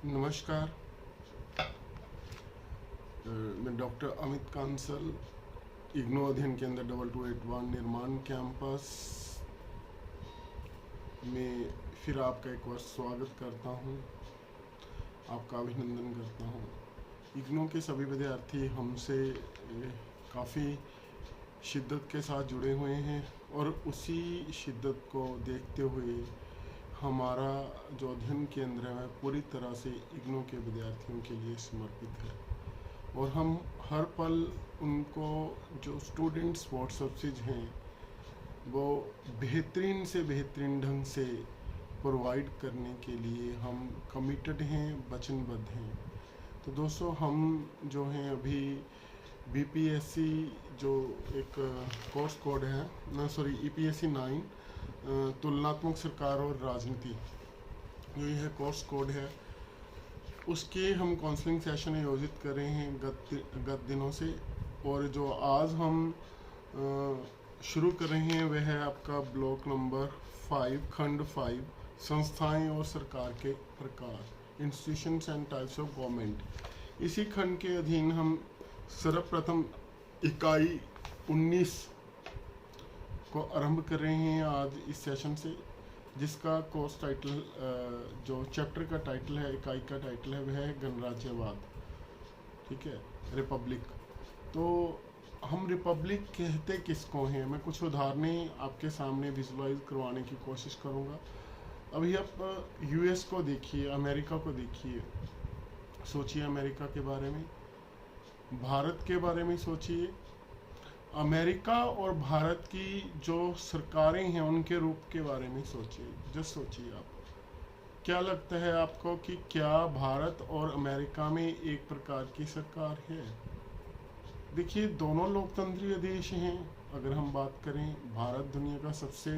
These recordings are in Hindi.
नमस्कार। मैं डॉक्टर अमित कांसल, इग्नो अध्ययन केंद्र 2281 निर्माण कैंपस में फिर आपका एक बार स्वागत करता हूं, आपका अभिनंदन करता हूं। इग्नो के सभी विद्यार्थी हमसे काफ़ी शिद्दत के साथ जुड़े हुए हैं और उसी शिद्दत को देखते हुए हमारा जो अध्ययन केंद्र है पूरी तरह से इग्नो के विद्यार्थियों के लिए समर्पित है और हम हर पल उनको जो स्टूडेंट्स व्हाट्सएप हैं वो बेहतरीन से बेहतरीन ढंग से प्रोवाइड करने के लिए हम कमिटेड हैं, वचनबद्ध हैं। तो दोस्तों, हम जो हैं अभी बीपीएससी जो एक कोर्स कोड है ईपीएससी 9 तुलनात्मक सरकार और राजनीति, जो यह कोर्स कोड है, उसके हम काउंसलिंग सेशन आयोजित कर रहे हैं गत दिनों से। और जो आज हम शुरू कर रहे हैं वह है आपका ब्लॉक नंबर 5 खंड 5 संस्थाएं और सरकार के प्रकार, institutions and types of government. इसी खंड के अधीन हम सर्वप्रथम इकाई 19 को आरंभ कर रहे हैं आज इस सेशन से, जिसका कोर्स टाइटल जो चैप्टर का टाइटल है, इकाई का टाइटल है, वह है गणराज्यवाद। ठीक है, रिपब्लिक। तो हम रिपब्लिक कहते किसको हैं, मैं कुछ उदाहरणें आपके सामने विजुलाइज करवाने की कोशिश करूंगा। अभी आप यूएस को देखिए, अमेरिका को देखिए, सोचिए अमेरिका के बारे में, भारत के बारे में सोचिए। अमेरिका और भारत की जो सरकारें हैं उनके रूप के बारे में सोचिए, जस्ट सोचिए आप। क्या लगता है आपको कि क्या भारत और अमेरिका में एक प्रकार की सरकार है? देखिए, दोनों लोकतंत्रीय देश हैं। अगर हम बात करें, भारत दुनिया का सबसे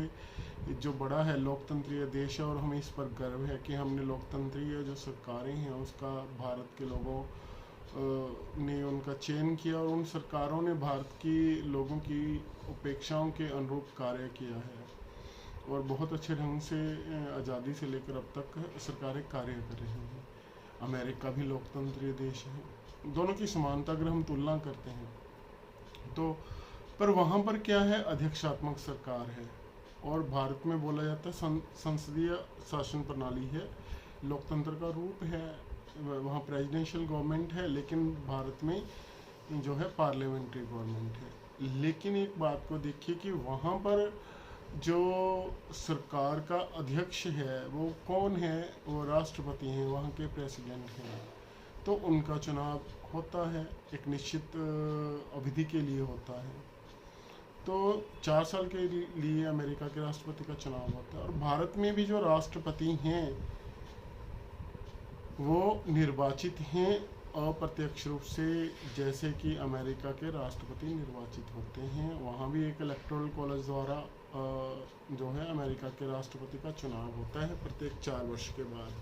जो बड़ा है लोकतंत्रीय देश है और हमें इस पर गर्व है कि हमने लोकतंत्रीय जो सरकारें हैं उसका भारत के लोगों ने उनका चयन किया और उन सरकारों ने भारत की लोगों की अपेक्षाओं के अनुरूप कार्य किया है और बहुत अच्छे ढंग से आज़ादी से लेकर अब तक सरकारें कार्य कर रही हैं। अमेरिका भी लोकतंत्रीय देश है। दोनों की समानता अगर हम तुलना करते हैं तो, पर वहाँ पर क्या है, अध्यक्षात्मक सरकार है और भारत में बोला जाता है संसदीय शासन प्रणाली है, लोकतंत्र का रूप है। वहाँ प्रेसिडेंशियल गवर्नमेंट है, लेकिन भारत में जो है पार्लियामेंट्री गवर्नमेंट है। लेकिन एक बात को देखिए कि वहाँ पर जो सरकार का अध्यक्ष है वो कौन है, वो राष्ट्रपति हैं, वहाँ के प्रेसिडेंट हैं। तो उनका चुनाव होता है, एक निश्चित अवधि के लिए होता है। तो 4 साल के लिए अमेरिका के राष्ट्रपति का चुनाव होता है। और भारत में भी जो राष्ट्रपति हैं वो निर्वाचित हैं अप्रत्यक्ष रूप से, जैसे कि अमेरिका के राष्ट्रपति निर्वाचित होते हैं। वहाँ भी एक इलेक्टोरल कॉलेज द्वारा जो है अमेरिका के राष्ट्रपति का चुनाव होता है प्रत्येक 4 वर्ष के बाद।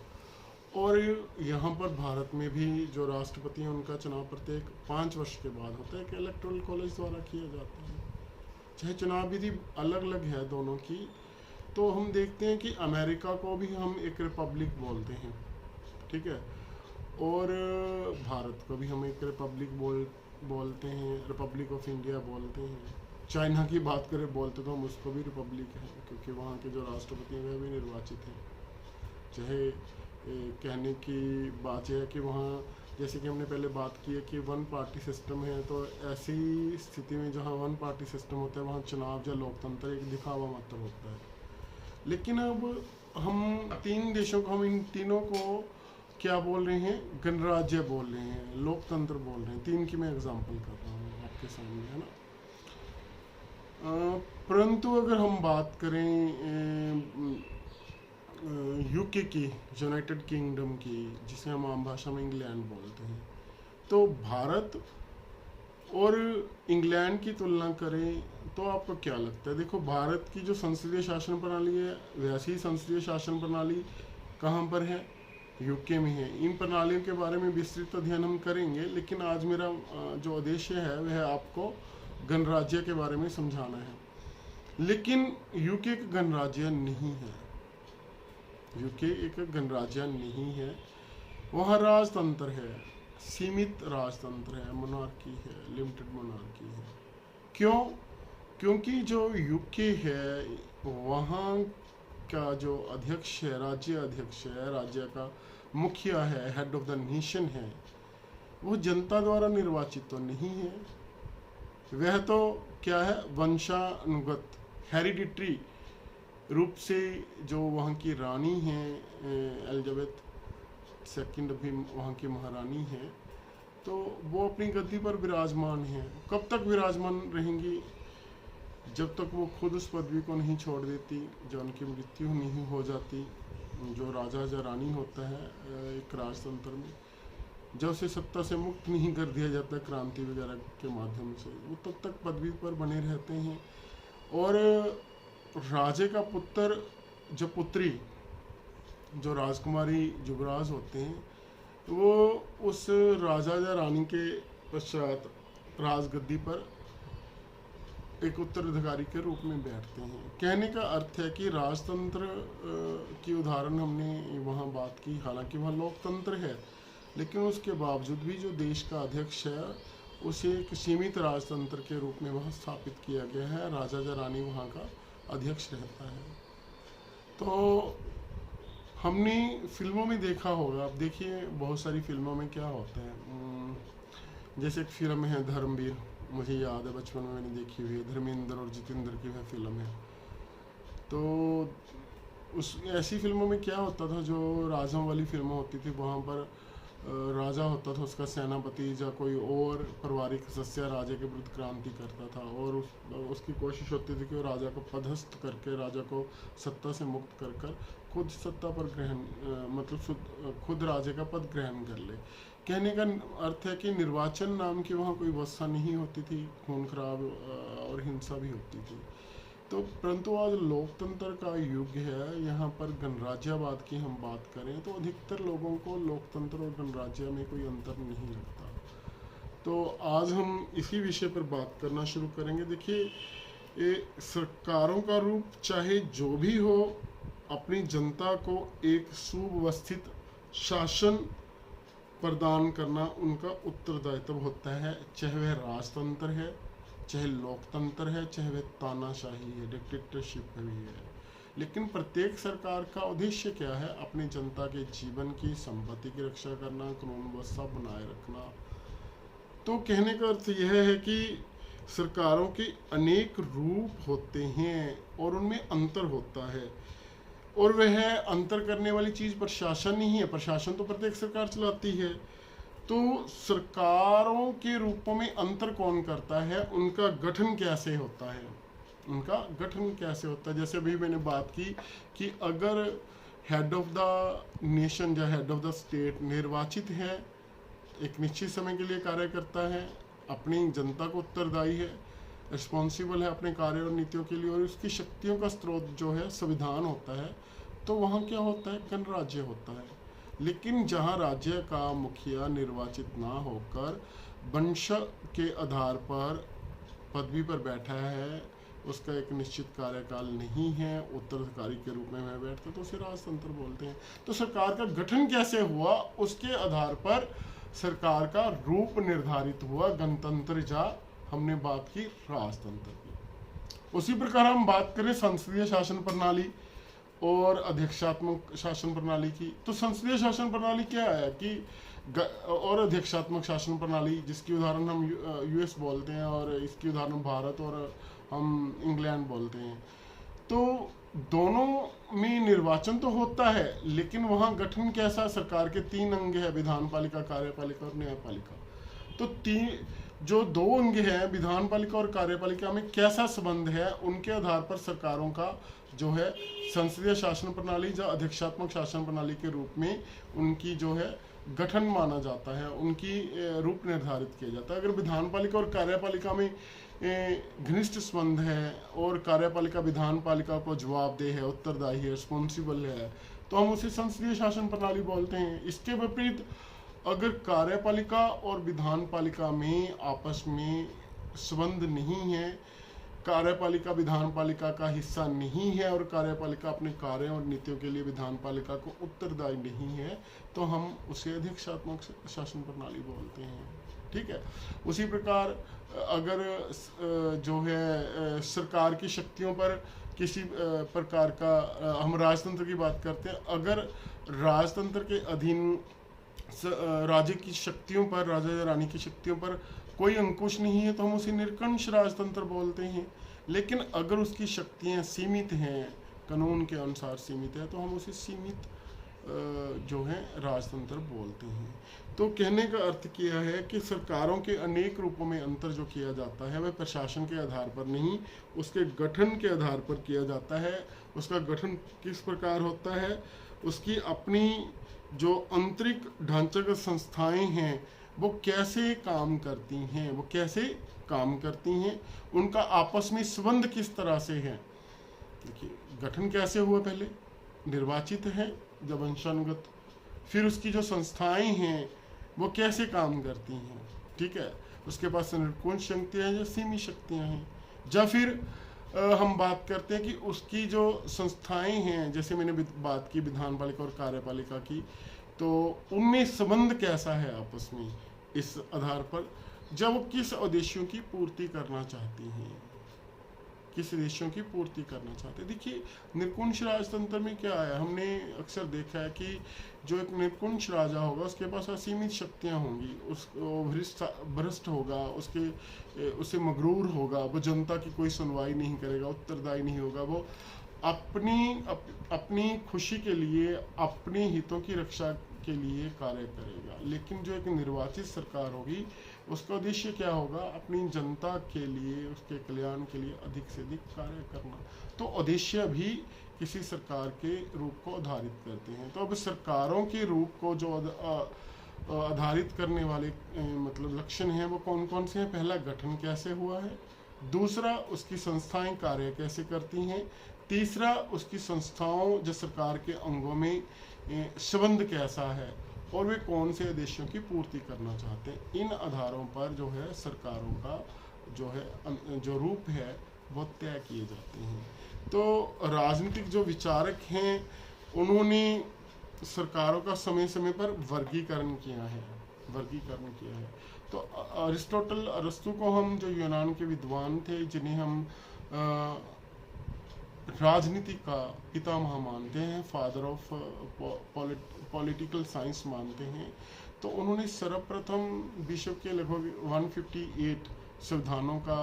और यहाँ पर भारत में भी जो राष्ट्रपति हैं उनका चुनाव प्रत्येक 5 वर्ष के बाद होता है, कि इलेक्टोरल कॉलेज द्वारा किया जाता है। चाहे चुनाव विधि अलग अलग है दोनों की। तो हम देखते हैं कि अमेरिका को भी हम एक रिपब्लिक बोलते हैं, ठीक है, और भारत को भी हम एक रिपब्लिक बोलते हैं, रिपब्लिक ऑफ इंडिया बोलते हैं। चाइना की बात करें बोलते तो हम उसको भी रिपब्लिक है, क्योंकि वहाँ के जो राष्ट्रपति हैं वे भी निर्वाचित हैं। चाहे कहने की बात यह है कि वहाँ, जैसे कि हमने पहले बात की है कि 1 पार्टी सिस्टम है, तो ऐसी स्थिति में जहाँ 1 पार्टी सिस्टम होता है वहाँ चुनाव या लोकतंत्र एक दिखावा मात्र होता है। लेकिन अब हम 3 देशों को, हम इन तीनों को क्या बोल रहे हैं, गणराज्य बोल रहे हैं, लोकतंत्र बोल रहे हैं। 3 की मैं एग्जांपल कर रहा हूँ आपके सामने, है ना। परंतु अगर हम बात करें यूके की, यूनाइटेड किंगडम की, जिसे हम आम भाषा में इंग्लैंड बोलते हैं, तो भारत और इंग्लैंड की तुलना करें तो आपको क्या लगता है? देखो, भारत की जो संसदीय शासन प्रणाली है वैसी संसदीय शासन प्रणाली कहाँ पर है, यूके में है। इन प्रणालियों के बारे में विस्तृत अध्ययन हम करेंगे, लेकिन आज मेरा जो उद्देश्य है वह आपको गणराज्य के बारे में समझाना है। लेकिन यूके एक गणराज्य नहीं है, यूके एक गणराज्य नहीं है। वहाँ राजतंत्र है, सीमित राजतंत्र है, मोनार्की है, लिमिटेड मोनार्की है। क्यों? क्योंकि जो यूके है वहाँ का जो अध्यक्ष है, राज्य अध्यक्ष है, राज्य का मुखिया है, हेड ऑफ द नेशन है, वो जनता द्वारा निर्वाचित तो नहीं है। वह तो क्या है, वंशानुगत, हेरिडिटरी रूप से जो वहाँ की रानी है एलिजाबेथ सेकंड भी वहाँ की महारानी है, तो वो अपनी गद्दी पर विराजमान है। कब तक विराजमान रहेंगी? जब तक वो खुद उस पदवी को नहीं छोड़ देती, जब उनकी मृत्यु नहीं हो जाती। जो राजा या रानी होता है एक राजतंत्र में, जब उसे सत्ता से मुक्त नहीं कर दिया जाता क्रांति वगैरह के माध्यम से, वो तब तक पदवी पर बने रहते हैं। और राजे का पुत्र, जब पुत्री, जो राजकुमारी युवराज होते हैं, वो उस राजा या रानी के पश्चात राजगद्दी पर एक उत्तराधिकारी के रूप में बैठते हैं। कहने का अर्थ है कि राजतंत्र की उदाहरण हमने वहाँ बात की, हालांकि वहाँ लोकतंत्र है, लेकिन उसके बावजूद भी जो देश का अध्यक्ष है उसे एक सीमित राजतंत्र के रूप में वहाँ स्थापित किया गया है। राजा या रानी वहाँ का अध्यक्ष रहता है। तो हमने फिल्मों में देखा होगा, आप देखिए बहुत सारी फिल्मों में क्या होता है, जैसे एक फिल्म है धर्मवीर, मुझे याद है बचपन में मैंने देखी हुई है, धर्मेंद्र और जितेंद्र की वह फिल्म है। तो उस ऐसी फिल्मों में क्या होता था, जो राजाओं वाली फिल्में होती थी, वहाँ पर राजा होता था, उसका सेनापति या कोई और पारिवारिक सदस्य राजा के विरुद्ध क्रांति करता था, और उसकी कोशिश होती थी कि वो राजा को पदस्थ करके, राजा को सत्ता से मुक्त कर कर खुद सत्ता पर खुद राजा का पद ग्रहण कर ले। कहने का अर्थ है कि निर्वाचन नाम की वहाँ कोई व्यवस्था नहीं होती थी, खून खराब और हिंसा भी होती थी। तो परंतु आज लोकतंत्र का युग है, यहाँ पर गणराज्यवाद की हम बात करें तो अधिकतर लोगों को लोकतंत्र और गणराज्य में कोई अंतर नहीं लगता। तो आज हम इसी विषय पर बात करना शुरू करेंगे। देखिए, ये सरकारों का रूप चाहे जो भी हो, अपनी जनता को एक सुव्यवस्थित शासन प्रदान करना उनका उत्तरदायित्व होता है, चाहे वह राजतंत्र है, चाहे लोकतंत्र है, चाहे वह तानाशाही है, डिक्टेटरशिप भी है। लेकिन प्रत्येक सरकार का उद्देश्य क्या है? अपनी जनता के जीवन की, संपत्ति की रक्षा करना, कानून व्यवस्था बनाए रखना। तो कहने का अर्थ यह है कि सरकारों के अनेक रूप होते हैं और उनमें अंतर होता है, और वह अंतर करने वाली चीज़ प्रशासन नहीं है। प्रशासन तो प्रत्येक सरकार चलाती है। तो सरकारों के रूपों में अंतर कौन करता है? उनका गठन कैसे होता है, उनका गठन कैसे होता है। जैसे अभी मैंने बात की कि अगर हेड ऑफ द नेशन या हेड ऑफ द स्टेट निर्वाचित है, एक निश्चित समय के लिए कार्य करता है, अपनी जनता को उत्तरदायी है, रिस्पॉन्सिबल है अपने कार्य और नीतियों के लिए, और उसकी शक्तियों का स्रोत जो है संविधान होता है, तो वहाँ क्या होता है? गणराज्य होता है। लेकिन जहाँ राज्य का मुखिया निर्वाचित ना होकर वंश के आधार पर पदवी पर बैठा है, उसका एक निश्चित कार्यकाल नहीं है, उत्तराधिकारी के रूप में वह बैठता, तो उसे राजतंत्र बोलते हैं। तो सरकार का गठन कैसे हुआ, उसके आधार पर सरकार का रूप निर्धारित हुआ, गणतंत्र या हमने बात की राजतंत्र की। उसी प्रकार हम बात करें संसदीय शासन प्रणाली और अध्यक्षात्मक शासन प्रणाली की। तो संसदीय शासन प्रणाली क्या है कि और अध्यक्षात्मक शासन प्रणाली, जिसकी उदाहरण हम यूएस बोलते हैं और इसकी उदाहरण भारत और हम इंग्लैंड बोलते हैं। तो दोनों में निर्वाचन तो होता है, लेकिन वहाँ गठन कैसा? सरकार के 3 अंग है, विधानपालिका, कार्यपालिका और न्यायपालिका। तो जो 2 अंग हैं, विधानपालिका और कार्यपालिका में कैसा संबंध है, उनके आधार पर सरकारों का जो है संसदीय शासन प्रणाली या अध्यक्षात्मक शासन प्रणाली के रूप में उनकी जो है गठन माना जाता है, उनकी रूप निर्धारित किया जाता है। अगर विधानपालिका और कार्यपालिका में घनिष्ठ संबंध है और कार्यपालिका विधानपालिका को जवाबदेह है, उत्तरदायी है, रिस्पॉन्सिबल है, तो हम उसे संसदीय शासन प्रणाली बोलते हैं। इसके विपरीत अगर कार्यपालिका और विधानपालिका में आपस में संबंध नहीं है, कार्यपालिका विधानपालिका का हिस्सा नहीं है और कार्यपालिका अपने कार्यों और नीतियों के लिए विधानपालिका को उत्तरदायी नहीं है, तो हम उसे अधिकारात्मक शासन प्रणाली बोलते हैं। ठीक है। उसी प्रकार अगर जो है सरकार की शक्तियों पर किसी प्रकार का हम राजतंत्र की बात करते हैं, अगर राजतंत्र के अधीन राज्य की शक्तियों पर, राजा या रानी की शक्तियों पर कोई अंकुश नहीं है, तो हम उसे निरंकुश राजतंत्र बोलते हैं। लेकिन अगर उसकी शक्तियां सीमित हैं, कानून के अनुसार सीमित है, तो हम उसे सीमित जो है राजतंत्र बोलते हैं। तो कहने का अर्थ किया है कि सरकारों के अनेक रूपों में अंतर जो किया जाता है वह प्रशासन के आधार पर नहीं, उसके गठन के आधार पर किया जाता है। उसका गठन किस प्रकार होता है, उसकी अपनी जो आंतरिक ढांचागत संस्थाएं हैं वो कैसे काम करती हैं, वो कैसे काम करती हैं, उनका आपस में संबंध किस तरह से है। देखिए, गठन कैसे हुआ, पहले निर्वाचित है जब वंशानुगत, फिर उसकी जो संस्थाएं हैं वो कैसे काम करती हैं। ठीक है। उसके पास निरंकुश शक्तियां हैं या सीमित शक्तियां हैं। जब फिर हम बात करते हैं कि उसकी जो संस्थाएं हैं, जैसे मैंने बात की विधानपालिका और कार्यपालिका की, तो उनमें संबंध कैसा है आपस में, इस आधार पर जब वो किस उद्देश्यों की पूर्ति करना चाहती हैं, किस उद्देश्यों की पूर्ति करना चाहते हैं। देखिए, निरंकुश राजतंत्र में क्या है, हमने अक्सर देखा है कि जो एक निरंकुश राजा होगा उसके पास असीमित शक्तियां होंगी, उसको भ्रष्ट होगा, उसे मगरूर होगा, वो जनता की कोई सुनवाई नहीं करेगा, उत्तरदायी नहीं होगा, वो अपनी खुशी के लिए, अपने हितों की रक्षा के लिए कार्य करेगा। लेकिन जो एक निर्वाचित सरकार होगी उसका उद्देश्य क्या होगा, अपनी जनता के लिए, उसके कल्याण के लिए अधिक से अधिक कार्य करना। तो उद्देश्य भी किसी सरकार के रूप को आधारित करते हैं। तो अब सरकारों के रूप को जो आधारित करने वाले मतलब लक्षण हैं वो कौन कौन से हैं। पहला, गठन कैसे हुआ है। दूसरा, उसकी संस्थाएं कार्य कैसे करती हैं। तीसरा, उसकी संस्थाओं जो सरकार के अंगों में संबंध कैसा है और वे कौन से उद्देश्यों की पूर्ति करना चाहते हैं। इन आधारों पर जो है सरकारों का जो है जो रूप है वो तय किए जाते हैं। तो राजनीतिक जो विचारक हैं उन्होंने सरकारों का समय समय पर वर्गीकरण किया है। तो अरिस्टो को हम, जो यूनान के विद्वान थे, जिन्हें हम राजनीति का पितामह मानते हैं, फादर ऑफ पॉलिटिकल साइंस मानते हैं, तो उन्होंने सर्वप्रथम विश्व के लगभग 158 संविधानों का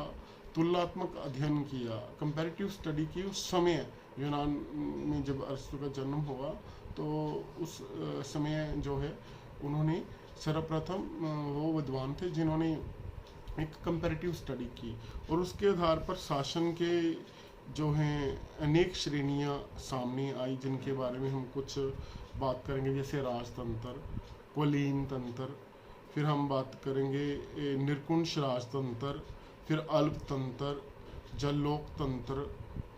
तुलनात्मक अध्ययन किया, कंपैरेटिव स्टडी की। उस समय यूनान में जब अरिस्टो का जन्म हुआ तो उस समय जो है उन्होंने सर्वप्रथम, वो विद्वान थे जिन्होंने एक कंपैरेटिव स्टडी की और उसके आधार पर शासन के जो हैं अनेक श्रेणियां सामने आई, जिनके बारे में हम कुछ बात करेंगे, जैसे राजतंत्र, कुलीन तंत्र, फिर हम बात करेंगे निरंकुश राजतंत्र, फिर अल्पतंत्र, जलोकतंत्र,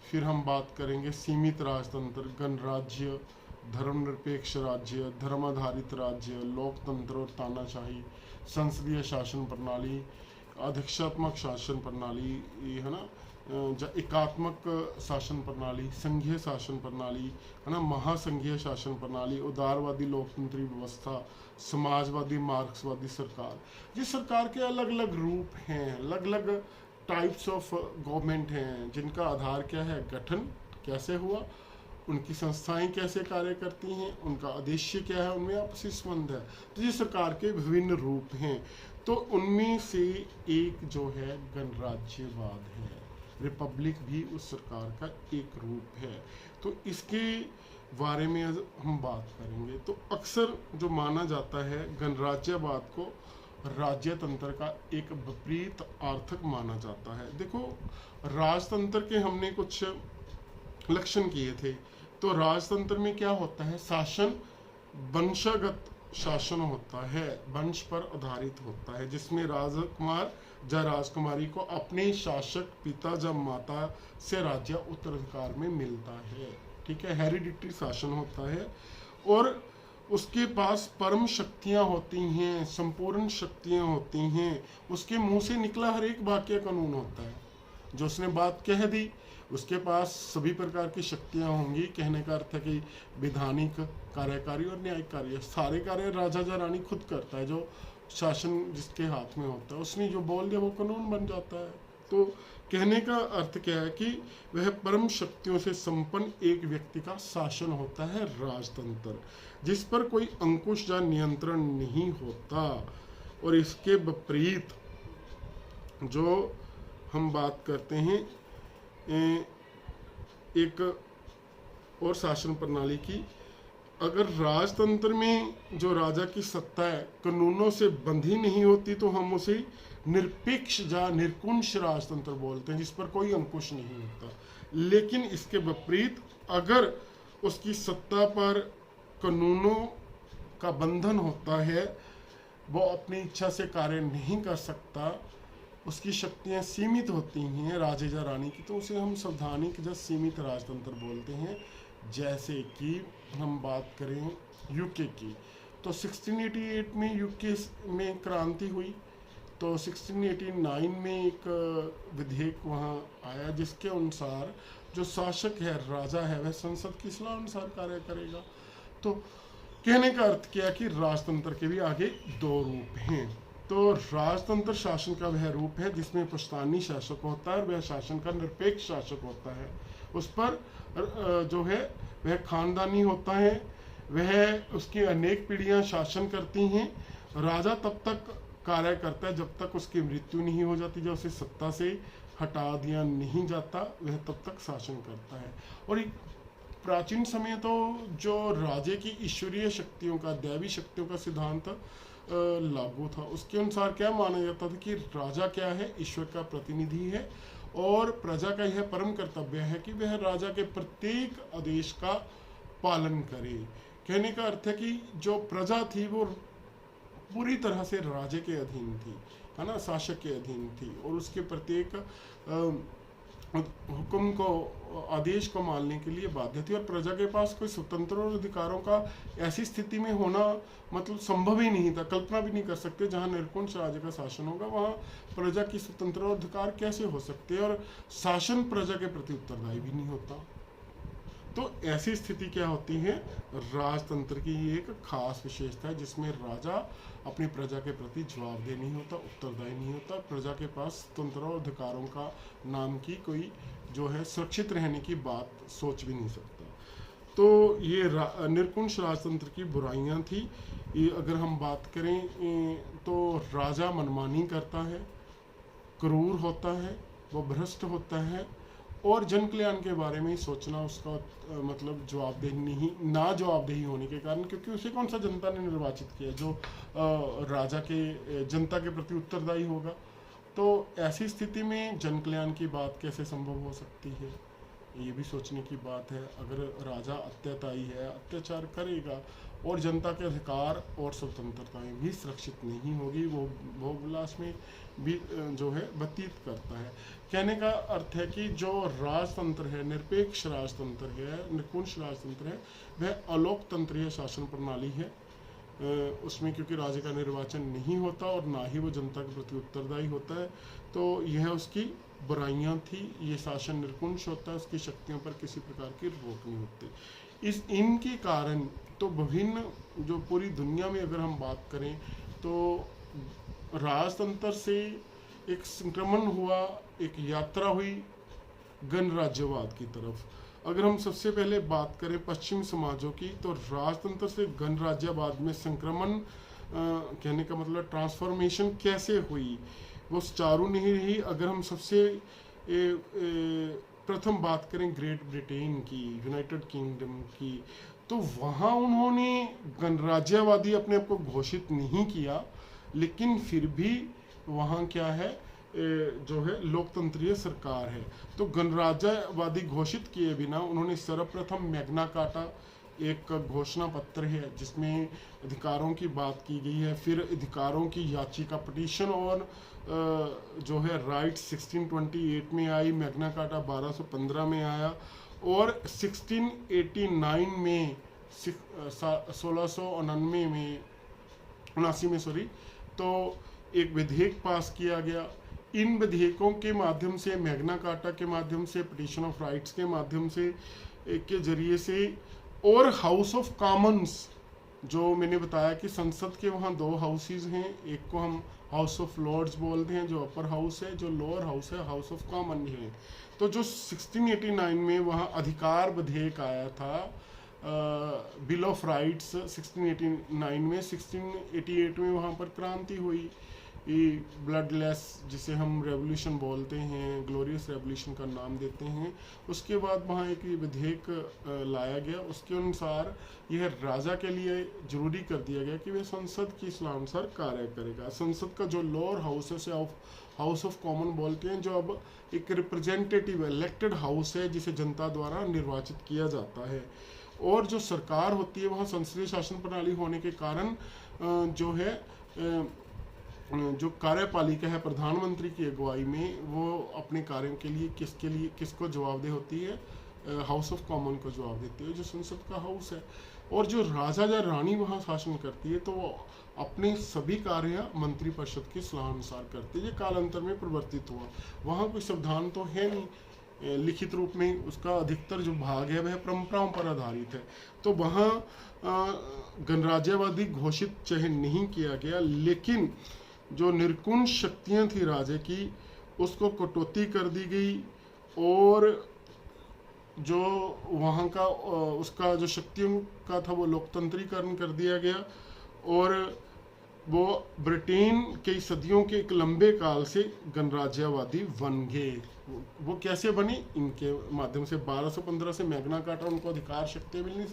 फिर हम बात करेंगे सीमित राजतंत्र, गणराज्य, धर्मनिरपेक्ष राज्य, धर्माधारित राज्य, लोकतंत्र और तानाशाही, संसदीय शासन प्रणाली, अध्यक्षात्मक शासन प्रणाली, है ना, एकात्मक शासन प्रणाली, संघीय शासन प्रणाली, है ना, महासंघीय शासन प्रणाली, उदारवादी लोकतंत्री व्यवस्था, समाजवादी मार्क्सवादी सरकार। ये सरकार के अलग अलग रूप हैं, अलग अलग टाइप्स ऑफ गवर्नमेंट हैं, जिनका आधार क्या है, गठन कैसे हुआ, उनकी संस्थाएं कैसे कार्य करती हैं, उनका उद्देश्य क्या है, उनमें आपसी संबंध है। तो ये सरकार के विभिन्न रूप हैं। तो उनमें से एक जो है गणराज्यवाद है, रिपब्लिक भी उस सरकार का एक रूप है। तो इसके बारे में हम बात करेंगे। तो अक्सर जो माना जाता है गणराज्यवाद को राज्यतंत्र का एक विपरीत अर्थक माना जाता है। देखो, राजतंत्र के हमने कुछ लक्षण किए थे। तो राजतंत्र में क्या होता है, शासन वंशगत शासन होता है, वंश पर आधारित होता है, जिसमें राजकुमार या राजकुमारी को अपने शासक पिता या माता से राज्य उत्तराधिकार में मिलता है। ठीक है, हेरिडिटरी शासन होता है और उसके पास परम शक्तियां होती हैं, संपूर्ण शक्तियां होती हैं, उसके मुंह से निकला हर एक वाक्य कानून होता है। जो उसने बात कह दी उसके पास सभी प्रकार की शक्तियां होंगी। कहने का अर्थ है कि विधानिक, कार्यकारी और न्यायिक कार्य, सारे कार्य राजा या रानी खुद करता है। जो शासन जिसके हाथ में होता है उसने जो बोल दिया वो कानून बन जाता है। तो कहने का अर्थ क्या है कि वह परम शक्तियों से संपन्न एक व्यक्ति का शासन होता है राजतंत्र, जिस पर कोई अंकुश या नियंत्रण नहीं होता। और इसके विपरीत जो हम बात करते हैं एक और शासन प्रणाली की, अगर राजतंत्र में जो राजा की सत्ता है कानूनों से बंधी नहीं होती तो हम उसे निरपेक्ष या निरकुंश राजतंत्र बोलते हैं, जिस पर कोई अंकुश नहीं होता। लेकिन इसके विपरीत अगर उसकी सत्ता पर कानूनों का बंधन होता है, वो अपनी इच्छा से कार्य नहीं कर सकता, उसकी शक्तियां सीमित होती हैं राजे या रानी की, तो उसे हम संवैधानिक या सीमित राजतंत्र बोलते हैं। जैसे कि हम बात करें यूके की, तो 1688 में यूके में क्रांति हुई, तो 1689 में एक विधेयक वहाँ आया जिसके अनुसार जो शासक है, राजा है, वह संसद की सलाह अनुसार कार्य करेगा। तो कहने का अर्थ क्या है कि राजतंत्र के भी आगे दो रूप हैं। तो राजतंत्र शासन का वह रूप है जिसमें पुश्तैनी शासक होता है और वह शासन का निरपेक्ष शासक होता है। उस पर जो है वह खानदानी होता है, वह उसकी अनेक पीढ़ियां शासन करती हैं। राजा तब तक कार्य करता है जब तक उसकी मृत्यु नहीं हो जाती, जब उसे सत्ता से हटा दिया नहीं जाता वह तब तक शासन करता है। और एक प्राचीन समय तो जो राजे की ईश्वरीय शक्तियों का, दैवी शक्तियों का सिद्धांत लागू था। उसके अनुसार क्या माना जाता था कि राजा क्या है, ईश्वर का प्रतिनिधि है और प्रजा का यह परम कर्तव्य है कि वह राजा के प्रत्येक आदेश का पालन करे। कहने का अर्थ है कि जो प्रजा थी वो पूरी तरह से राजे के अधीन थी, है ना, शासक के अधीन थी, और उसके प्रत्येक हुक्म को, आदेश को मानने के लिए बाध्य थी। और प्रजा के पास कोई स्वतंत्र और अधिकारों का ऐसी स्थिति में होना मतलब संभव ही नहीं था, कल्पना भी नहीं कर सकते। जहाँ निरकुंश राजा का शासन होगा वहाँ प्रजा की स्वतंत्र और अधिकार कैसे हो सकते हैं, और शासन प्रजा के प्रति उत्तरदायी भी नहीं होता। तो ऐसी स्थिति क्या होती है, राजतंत्र की एक खास विशेषता है जिसमें राजा अपनी प्रजा के प्रति जवाबदेह नहीं होता, उत्तरदायी नहीं होता, प्रजा के पास स्वतंत्र और अधिकारों का नाम की कोई जो है सुरक्षित रहने की बात सोच भी नहीं सकता। तो ये निरकुंश राजतंत्र की बुराइयां थी। ये अगर हम बात करें तो राजा मनमानी करता है, क्रूर होता है, वो भ्रष्ट होता है, और जन कल्याण के बारे में सोचना उसका मतलब जवाबदेही नहीं, ना जवाबदेही होने के कारण, क्योंकि उसे कौन सा जनता ने निर्वाचित किया जो राजा के जनता के प्रति उत्तरदायी होगा। तो ऐसी स्थिति में जन कल्याण की बात कैसे संभव हो सकती है, ये भी सोचने की बात है। अगर राजा अत्याचारी है, अत्याचार करेगा और जनता के अधिकार और स्वतंत्रताएं भी सुरक्षित नहीं होगी, वो भोग विलास में भी जो है व्यतीत करता है। कहने का अर्थ है कि जो राजतंत्र है, निरपेक्ष राजतंत्र है, निरकुंश राजतंत्र है, वह अलोकतंत्रीय शासन प्रणाली है। उसमें क्योंकि राजा का निर्वाचन नहीं होता और ना ही वो जनता के प्रति उत्तरदायी होता है, तो यह उसकी बुराइयां थी। ये शासन निरकुंश होता है, उसकी शक्तियों पर किसी प्रकार की रोक नहीं होती। इनके कारण तो विभिन्न जो पूरी दुनिया में अगर हम बात करें तो राजतंत्र से एक संक्रमण हुआ, एक यात्रा हुई गणराज्यवाद की तरफ। अगर हम सबसे पहले बात करें पश्चिम समाजों की, तो राजतंत्र से गणराज्यवाद में संक्रमण कहने का मतलब ट्रांसफॉर्मेशन कैसे हुई, वो सुचारू नहीं रही। अगर हम सबसे प्रथम बात करें ग्रेट ब्रिटेन की, यूनाइटेड किंगडम की, तो वहाँ उन्होंने गणराज्यवादी अपने आप को घोषित नहीं किया, लेकिन फिर भी वहाँ क्या है जो है लोकतंत्रीय सरकार है। तो गणराज्यवादी घोषित किए बिना उन्होंने सर्वप्रथम मैग्ना कार्टा एक घोषणा पत्र है जिसमें अधिकारों की बात की गई है। फिर अधिकारों की याचिका पिटीशन और जो है राइट 1628 में आई, मैग्ना कार्टा 1215 में आया, और 1689 में 1689 में 79 में तो एक विधेयक पास किया गया इन विधेयकों के माध्यम से, मैग्ना कार्टा के माध्यम से, पिटिशन ऑफ राइट्स के माध्यम से के जरिए से, और हाउस ऑफ कॉमन्स, जो मैंने बताया कि संसद के वहाँ 2 हाउसेज हैं, एक को हम हाउस ऑफ लॉर्ड्स बोलते हैं जो अपर हाउस है, जो लोअर हाउस है हाउस ऑफ कॉमन है। तो जो 1689 में वहाँ अधिकार विधेयक आया था, बिल ऑफ राइट्स 1689 में, 1688 में वहाँ पर क्रांति हुई, ब्लडलेस, जिसे हम रेवोल्यूशन बोलते हैं, ग्लोरियस रेवोल्यूशन का नाम देते हैं। उसके बाद वहाँ एक विधेयक लाया गया, उसके अनुसार यह राजा के लिए जरूरी कर दिया गया कि वह संसद की सलाहानुसार कार्य करेगा। संसद का जो लोअर हाउस है उसे हाउस ऑफ कॉमन बोलते हैं, जो अब एक रिप्रेजेंटेटिव इलेक्टेड हाउस है जिसे जनता द्वारा निर्वाचित किया जाता है। और जो सरकार होती है वहाँ संसदीय शासन प्रणाली होने के कारण जो है जो कार्यपालिका है प्रधानमंत्री की अगुवाई में, वो अपने कार्यों के लिए किसको जवाबदेह होती है, हाउस ऑफ कॉमन को जवाब देती है, जो संसद का हाउस है। और जो राजा या रानी वहाँ शासन करती है तो वो अपने सभी कार्य मंत्रिपरिषद की सलाह अनुसार करती है। ये कालांतर में परिवर्तित हुआ, वहाँ कोई संविधान तो है नहीं लिखित रूप में, उसका अधिकतर जो भाग है वह परंपराओं पर आधारित है। तो वहाँ गणराज्यवादी घोषित चाहे नहीं किया गया, लेकिन जो निर्कुंज शक्तियाँ थी राजे की उसको कटौती कर दी गई, और जो वहाँ का उसका जो शक्तियों का था वो लोकतंत्रीकरण कर दिया गया। और वो ब्रिटेन कई सदियों के एक लंबे काल से गणराज्यवादी बन गए। वो कैसे बने, इनके माध्यम से 1215 से मैग्ना कार्टा उनको अधिकार शक्ति मिलनी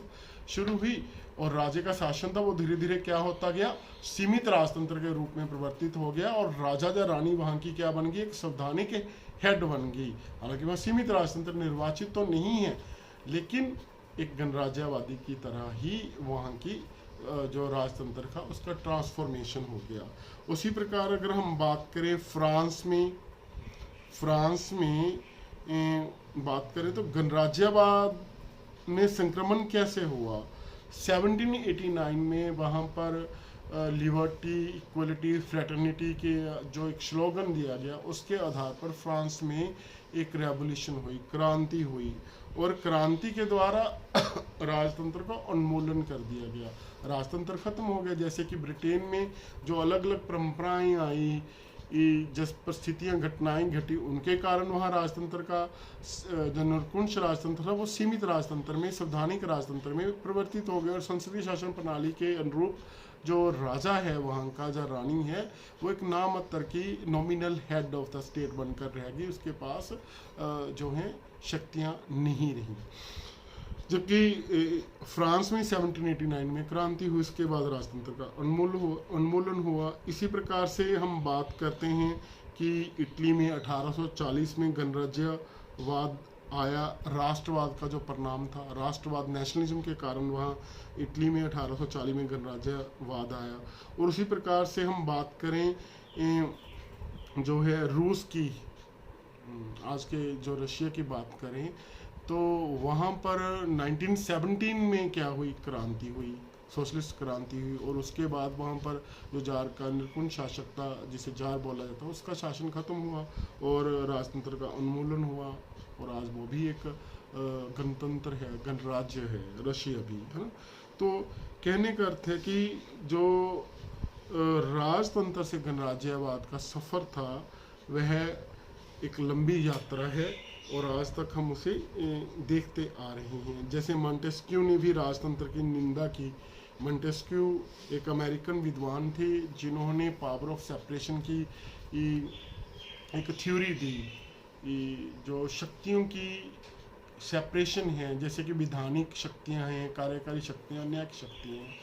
शुरू हुई, और राजे का शासन था वो धीरे धीरे क्या होता गया, सीमित राजतंत्र के रूप में परिवर्तित हो गया, और राजा या रानी वहाँ की क्या बन गई, एक संवैधानिक हेड बन गई। हालांकि वह सीमित राजतंत्र निर्वाचित तो नहीं है, लेकिन एक गणराज्यवादी की तरह ही वहाँ की जो राजतंत्र था उसका ट्रांसफॉर्मेशन हो गया। उसी प्रकार अगर हम बात करें फ्रांस में बात करें तो गणराज्यवाद में संक्रमण कैसे हुआ। 1789 में वहाँ पर लिबर्टी, इक्वलिटी, फ्रेटर्निटी के जो एक स्लोगन दिया गया, उसके आधार पर फ्रांस में एक रेवोल्यूशन हुई, क्रांति हुई, और क्रांति के द्वारा राजतंत्र का उन्मूलन कर दिया गया, राजतंत्र खत्म हो गया। जैसे कि ब्रिटेन में जो अलग अलग परंपराएं आई, जिस परिस्थितियां घटनाएं घटी, उनके कारण वहाँ राजतंत्र का जो निरंकुश राजतंत्र था वो सीमित राजतंत्र में, संवैधानिक राजतंत्र में परिवर्तित हो गया, और संसदीय शासन प्रणाली के अनुरूप जो राजा है वहाँ का, जो रानी है, वो एक नामात्र की nominal head of the state बनकर रह गई, उसके पास जो है शक्तियाँ नहीं रही। जबकि फ्रांस में 1789 में क्रांति हुई, इसके बाद राजतंत्र का उन्मूलन हुआ। इसी प्रकार से हम बात करते हैं कि इटली में 1840 में गणराज्यवाद आया, राष्ट्रवाद का जो परिणाम था, राष्ट्रवाद नेशनलिज्म के कारण वहाँ इटली में 1840 में गणराज्यवाद आया। और उसी प्रकार से हम बात करें जो है रूस की, आज के जो रशिया की बात करें तो वहाँ पर 1917 में क्या हुई, क्रांति हुई, सोशलिस्ट क्रांति हुई, और उसके बाद वहाँ पर जो जार का निरंकुश शासक था, जिसे जार बोला जाता है, उसका शासन खत्म हुआ और राजतंत्र का उन्मूलन हुआ, और आज वो भी एक गणतंत्र है, गणराज्य है, रशिया भी, है ना। तो कहने का अर्थ है कि जो राजतंत्र से गणराज्यवाद का सफ़र था वह एक लंबी यात्रा है, और आज तक हम उसे देखते आ रहे हैं। जैसे मॉन्टेस्क्यू ने भी राजतंत्र की निंदा की। मॉन्टेस्क्यू एक अमेरिकन विद्वान थे जिन्होंने पावर ऑफ सेपरेशन की एक थ्योरी दी, जो शक्तियों की सेपरेशन है, जैसे कि विधानिक शक्तियां हैं, कार्यकारी शक्तियां, न्यायिक शक्तियां हैं,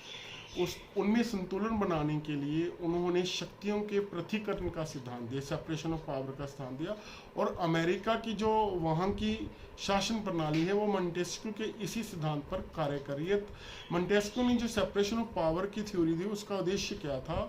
उनमें संतुलन बनाने के लिए उन्होंने शक्तियों के पृथक्करण का सिद्धांत दिया, सेपरेशन ऑफ पावर का सिद्धांत दिया। और अमेरिका की जो वहाँ की शासन प्रणाली है वो मॉन्टेस्क्यू के इसी सिद्धांत पर कार्य कर रही है। मॉन्टेस्क्यू ने जो सेपरेशन ऑफ पावर की थ्योरी दी, उसका उद्देश्य क्या था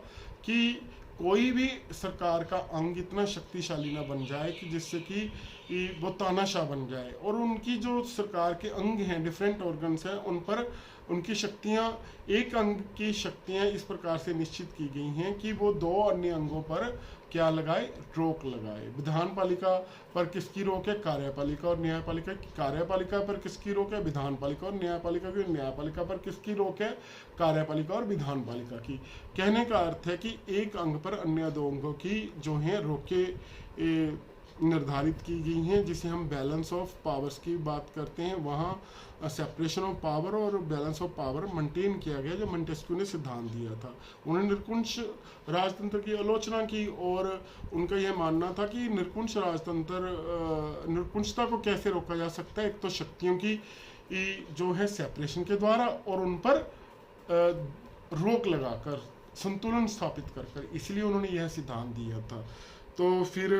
कि कोई भी सरकार का अंग इतना शक्तिशाली ना बन जाए कि जिससे कि वो तानाशाह बन जाए, और उनकी जो सरकार के अंग हैं, डिफरेंट ऑर्गन्स हैं, उन पर उनकी शक्तियां, एक अंग की शक्तियां इस प्रकार से निश्चित की गई हैं कि वो दो अन्य अंगों पर क्या लगाए, रोक लगाए। विधान पालिका पर किसकी रोक है, कार्यपालिका और न्यायपालिका की। कार्यपालिका पर किसकी रोक है, विधान पालिका और न्यायपालिका की। न्यायपालिका पर किसकी रोक है, कार्यपालिका और विधान पालिका की। कहने का अर्थ है कि एक अंग पर अन्य दो अंगों की जो है रोके निर्धारित की गई हैं, जिसे हम बैलेंस ऑफ पावर्स की बात करते हैं। वहाँ सेपरेशन ऑफ पावर और बैलेंस ऑफ पावर मेंटेन किया गया, जो मोंटेस्क्यू ने सिद्धांत दिया था। उन्होंने निरकुंश राजतंत्र की आलोचना की और उनका यह मानना था कि निरकुंश राजतंत्र, निरकुंशता को कैसे रोका जा सकता है, एक तो शक्तियों की जो है सेपरेशन के द्वारा और उन पर रोक लगाकर संतुलन स्थापित कर, इसलिए उन्होंने यह सिद्धांत दिया था। तो फिर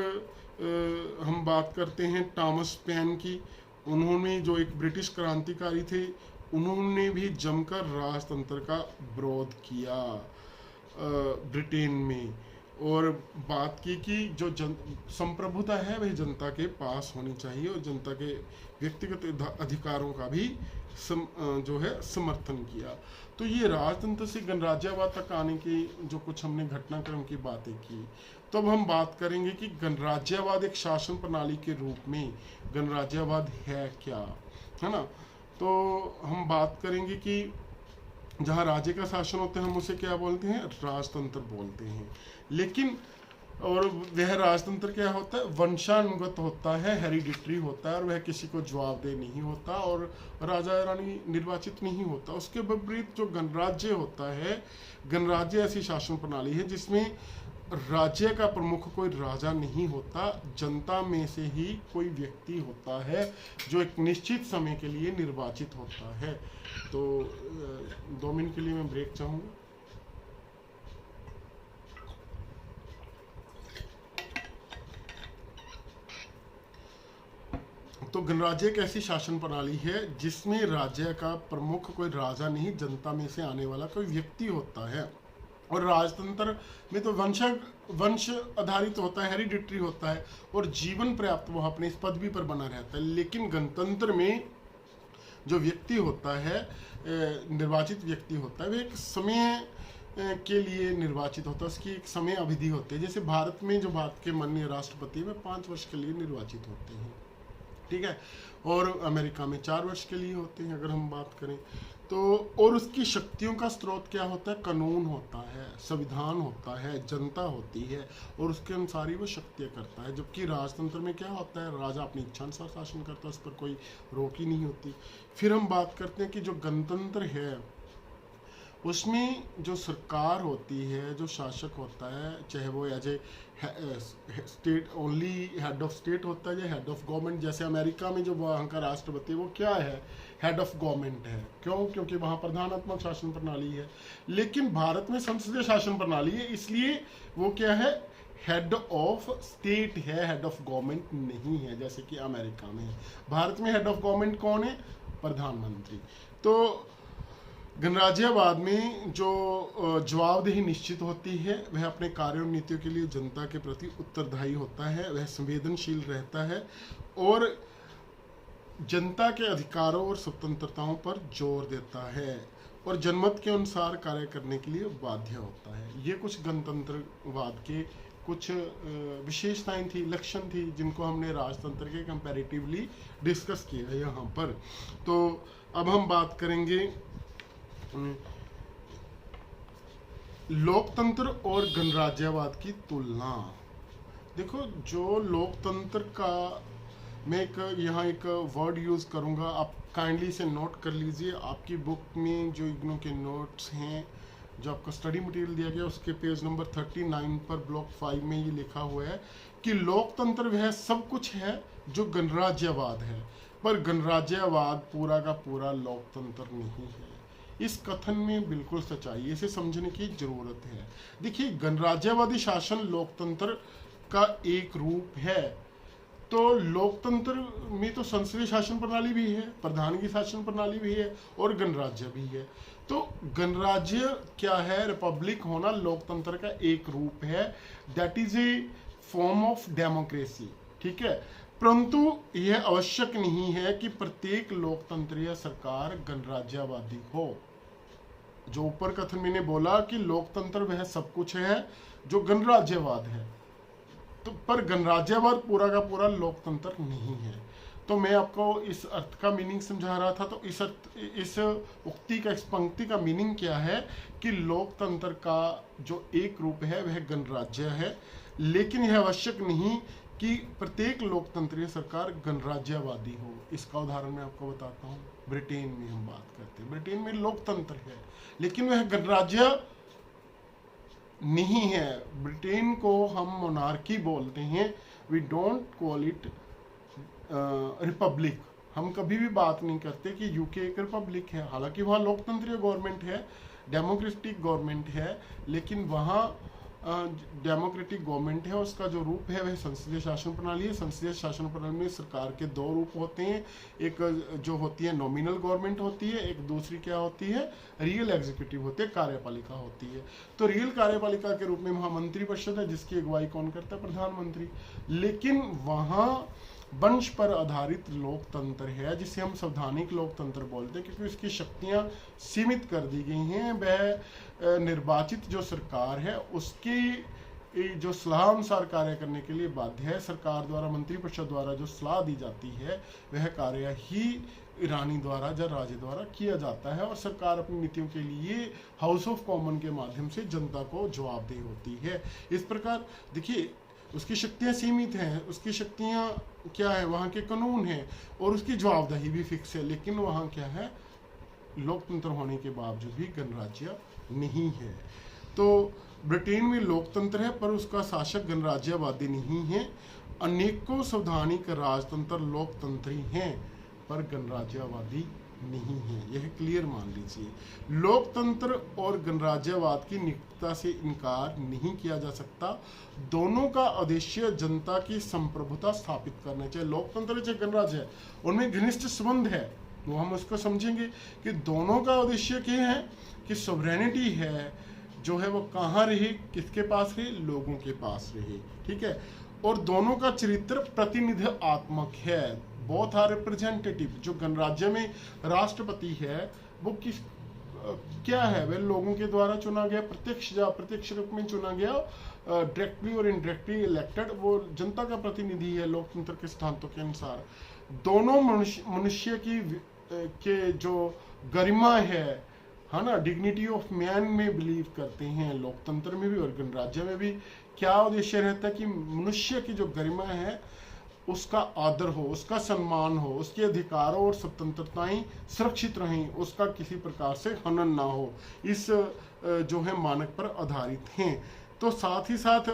हम बात करते हैं टॉमस पेन की। उन्होंने, जो एक ब्रिटिश क्रांतिकारी थे, उन्होंने भी जमकर राजतंत्र का विरोध किया ब्रिटेन में, और बात की कि जो संप्रभुता है वह जनता के पास होनी चाहिए और जनता के व्यक्तिगत अधिकारों का भी जो है समर्थन किया। तो ये राजतंत्र से गणराज्यवाद तक आने की जो कुछ हमने घटनाक्रम की बातें की। तो अब हम बात करेंगे कि गणराज्यवाद एक शासन प्रणाली के रूप में गणराज्यवाद है क्या, है ना। तो हम बात करेंगे कि जहाँ राज्य का शासन होता है हम उसे क्या बोलते हैं, राजतंत्र बोलते हैं। लेकिन और वह राजतंत्र क्या होता है, वंशानुगत होता है, हेरिडिटरी होता है और वह किसी को जवाबदेह नहीं होता और राजा रानी निर्वाचित नहीं होता। उसके विपरीत जो गणराज्य होता है, गणराज्य ऐसी शासन प्रणाली है जिसमें राज्य का प्रमुख कोई राजा नहीं होता, जनता में से ही कोई व्यक्ति होता है जो एक निश्चित समय के लिए निर्वाचित होता है। तो 2 मिनट के लिए मैं ब्रेक चाहूँगा। तो गणराज्य एक ऐसी शासन प्रणाली है जिसमें राज्य का प्रमुख कोई राजा नहीं, जनता में से आने वाला कोई व्यक्ति होता है। और राजतंत्र में तो वंश आधारित होता है, हेरिडिटरी होता है और जीवन पर्याप्त वो अपने इस पदवी पर बना रहता है। लेकिन गणतंत्र में जो व्यक्ति होता है, निर्वाचित व्यक्ति होता है, वह एक समय के लिए निर्वाचित होता है, उसकी एक समय अवधि होती है। जैसे भारत में जो भारत के माननीय राष्ट्रपति वे 5 वर्ष के लिए निर्वाचित होते हैं, ठीक है, और अमेरिका में 4 वर्ष के लिए होते हैं अगर हम बात करें तो। और उसकी शक्तियों का स्रोत क्या होता है, कानून होता है, संविधान होता है, जनता होती है और उसके अनुसार ही वो शक्तियाँ करता है। जबकि राजतंत्र में क्या होता है, राजा अपनी इच्छा अनुसार शासन करता है, उस पर कोई रोक ही नहीं होती। फिर हम बात करते हैं कि जो गणतंत्र है उसमें जो सरकार होती है, जो शासक होता है, चाहे वो as a state only head of state होता है या हेड ऑफ गवर्नमेंट। जैसे अमेरिका में जो वहाँ का राष्ट्रपति वो क्या है, हेड ऑफ गवर्नमेंट है। क्यों? क्योंकि वहाँ प्रधानात्मक शासन प्रणाली है। लेकिन भारत में संसदीय शासन प्रणाली है, इसलिए वो क्या है, हेड ऑफ स्टेट है, हेड ऑफ गवर्नमेंट नहीं है, जैसे कि अमेरिका में है। भारत में हेड ऑफ गवर्नमेंट कौन है, प्रधानमंत्री। तो गणराज्यवाद में जो जवाबदेही निश्चित होती है, वह अपने कार्यों और नीतियों के लिए जनता के प्रति उत्तरदायी होता है, वह संवेदनशील रहता है और जनता के अधिकारों और स्वतंत्रताओं पर जोर देता है और जनमत के अनुसार कार्य करने के लिए बाध्य होता है। ये कुछ गणतंत्रवाद के कुछ विशेषताएं थी, लक्षण थी, जिनको हमने राजतंत्र के कंपैरेटिवली डिस्कस किया यहाँ पर। तो अब हम बात करेंगे लोकतंत्र और गणराज्यवाद की तुलना। देखो, जो लोकतंत्र का मैं यहाँ एक वर्ड यूज़ करूँगा, आप काइंडली इसे नोट कर लीजिए। आपकी बुक में जो इग्नू के नोट्स हैं, जो आपका स्टडी मटेरियल दिया गया, उसके पेज नंबर 39 पर ब्लॉक 5 में ये लिखा हुआ है कि लोकतंत्र वह सब कुछ है जो गणराज्यवाद है, पर गणराज्यवाद पूरा का पूरा लोकतंत्र नहीं है। इस कथन में बिल्कुल सच्चाई, इसे समझने की जरूरत है। देखिए, गणराज्यवादी शासन लोकतंत्र का एक रूप है। तो लोकतंत्र में तो संसदीय शासन प्रणाली भी है, प्रधान की शासन प्रणाली भी है और गणराज्य भी है। तो गणराज्य क्या है, रिपब्लिक होना लोकतंत्र का एक रूप है, that is a form of democracy, ठीक है। परंतु यह आवश्यक नहीं है कि प्रत्येक लोकतंत्रीय सरकार गणराज्यवादी हो। जो ऊपर कथन मैंने बोला कि लोकतंत्र वह सब कुछ है जो गणराज्यवाद है, तो पर गणराज्यवाद पूरा का पूरा लोकतंत्र नहीं है। तो मैं आपको इस अर्थ का मीनिंग समझा रहा था। तो इस उक्ति का, इस पंक्ति का मीनिंग क्या है कि लोकतंत्र का जो एक रूप है वह गणराज्य है, लेकिन यह आवश्यक नहीं कि प्रत्येक लोकतंत्रीय सरकार गणराज्यवादी हो। इसका उदाहरण मैं आपको बताता हूँ। ब्रिटेन में हम बात करते हैं, ब्रिटेन में लोकतंत्र है लेकिन वह गणराज्य नहीं है। ब्रिटेन को हम मोनार्की बोलते हैं, we don't call it republic. हम कभी भी बात नहीं करते कि यूके एक रिपब्लिक है, हालांकि वहाँ लोकतंत्रीय गवर्नमेंट है, डेमोक्रेटिक गवर्नमेंट है, लेकिन वहाँ डेमोक्रेटिक गवर्नमेंट है, उसका जो रूप है वह संसदीय शासन प्रणाली है। संसदीय शासन प्रणाली में सरकार के दो रूप होते हैं, एक जो होती है नॉमिनल गवर्नमेंट होती है, एक दूसरी क्या होती है, रियल एग्जीक्यूटिव होती है, कार्यपालिका होती है। तो रियल कार्यपालिका के रूप में वहाँ मंत्रिपरिषद है जिसकी अगुवाई कौन करता है, प्रधानमंत्री। लेकिन वहाँ वंश पर आधारित लोकतंत्र है जिसे हम संवैधानिक लोकतंत्र बोलते हैं, क्योंकि उसकी शक्तियां सीमित कर दी गई हैं। वह निर्वाचित जो सरकार है उसकी जो सलाह अनुसार कार्य करने के लिए बाध्य है। सरकार द्वारा, मंत्रिपरिषद द्वारा जो सलाह दी जाती है वह कार्य ही रानी द्वारा या राजे द्वारा किया जाता है, और सरकार अपनी नीतियों के लिए हाउस ऑफ कॉमन के माध्यम से जनता को जवाबदेह होती है। इस प्रकार देखिए, उसकी शक्तियां सीमित हैं, उसकी शक्तियां क्या है, वहाँ के कानून हैं, और उसकी जवाबदेही भी फिक्स है। लेकिन वहाँ क्या है, लोकतंत्र होने के बावजूद भी गणराज्य नहीं है। तो ब्रिटेन में लोकतंत्र है पर उसका शासक गणराज्यवादी नहीं है। अनेकों संवैधानिक राजतंत्र लोकतंत्री हैं पर गणराज्यवादी नहीं है, यह क्लियर मान लीजिए। लोकतंत्र और गणराज्यवाद की निकटता से इनकार नहीं किया जा सकता। दोनों का उद्देश्य जनता की संप्रभुता स्थापित करना चाहिए। लोकतंत्र चाहे गणराज्य है, उनमें घनिष्ठ संबंध है, वो हम उसको समझेंगे कि दोनों का उद्देश्य क्या है कि सॉवरेनिटी है जो है वो कहाँ रहे, किसके पास रहे, लोगों के पास रहे, ठीक है। और दोनों का चरित्र प्रतिनिधित्वआत्मक है, बोथ आर रिप्रेजेंटेटिव। जो गणराज्य में राष्ट्रपति है वो किस क्या है, वह लोगों के द्वारा चुना गया, प्रत्यक्ष या अप्रत्यक्ष रूप में चुना गया, डायरेक्टली और इनडायरेक्टली इलेक्टेड, वो जनता का प्रतिनिधि है लोकतंत्र के सिद्धांतों के अनुसार। दोनों मनुष्य की के जो गरिमा है ना, डिग्निटी ऑफ मैन में बिलीव करते हैं लोकतंत्र में भी और गणराज्य में भी। क्या उद्देश्य रहता है कि मनुष्य की जो गरिमा है उसका आदर हो, उसका सम्मान हो, उसके अधिकारों और स्वतंत्रताएं सुरक्षित रहें, उसका किसी प्रकार से हनन ना हो, इस जो है मानक पर आधारित हैं। तो साथ ही साथ